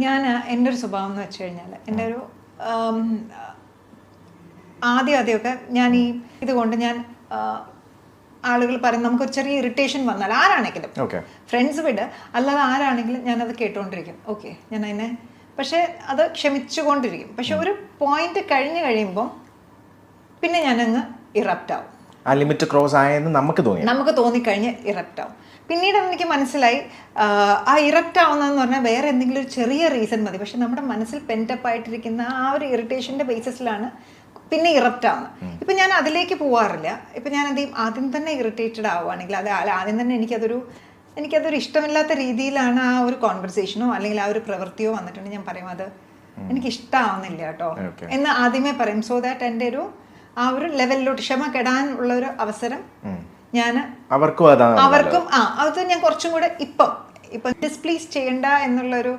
ഞാൻ എൻ്റെ ഒരു സ്വഭാവം എന്ന് വെച്ച് കഴിഞ്ഞാൽ എൻ്റെ ഒരു ആദ്യമൊക്കെ ഞാൻ ഈ ഇതുകൊണ്ട് ഞാൻ ആളുകൾ പറയും നമുക്കൊരു ചെറിയ ഇറിറ്റേഷൻ വന്നാൽ ആരാണെങ്കിലും ഫ്രണ്ട്സ് വിട് അല്ലാതെ ആരാണെങ്കിലും ഞാനത് കേട്ടുകൊണ്ടിരിക്കും. ഓക്കെ, ഞാൻ അതിനെ പക്ഷെ അത് ക്ഷമിച്ചുകൊണ്ടിരിക്കും. പക്ഷെ ഒരു പോയിന്റ് കഴിഞ്ഞ് കഴിയുമ്പം പിന്നെ ഞാനങ്ങ് ഇറപ്റ്റ് ആവും. ആ ലിമിറ്റ് ക്രോസ് ആയെന്ന് നമുക്ക് തോന്നിക്കഴിഞ്ഞ് ഇറപ്റ്റ് ആവും. പിന്നീട് എനിക്ക് മനസ്സിലായി ആ ഇറപ്റ്റ് ആവുന്നതെന്ന് പറഞ്ഞാൽ വേറെ എന്തെങ്കിലും ഒരു ചെറിയ റീസൺ മതി. പക്ഷെ നമ്മുടെ മനസ്സിൽ പെൻറ്റപ്പ് ആയിട്ടിരിക്കുന്ന ആ ഒരു ഇറിറ്റേഷൻ്റെ ബേസിസിലാണ് പിന്നെ ഇറപ്റ്റ് ആവുന്നത്. ഇപ്പം ഞാൻ അതിലേക്ക് പോവാറില്ല. ഇപ്പം ഞാൻ ആദ്യം തന്നെ ഇറിറ്റേറ്റഡ് ആവുകയാണെങ്കിൽ അത് ആദ്യം തന്നെ എനിക്കതൊരു ഇഷ്ടമില്ലാത്ത രീതിയിലാണ് ആ ഒരു കോൺവെർസേഷനോ അല്ലെങ്കിൽ ആ ഒരു പ്രവൃത്തിയോ വന്നിട്ടുണ്ടെങ്കിൽ ഞാൻ പറയും അത് എനിക്ക് ഇഷ്ടമാവുന്നില്ല കേട്ടോ എന്ന് ആദ്യമേ പറയും. സോ ദാറ്റ് എൻ്റെ ആ ഒരു ലെവലിലോട്ട് ക്ഷമ കെടാൻ ഉള്ള ഒരു അവസരം ഞാൻ അവർക്കും അത് ഞാൻ കുറച്ചും കൂടെ ഇപ്പം ഡിസ്പ്ലീസ് ചെയ്യണ്ട എന്നുള്ളൊരു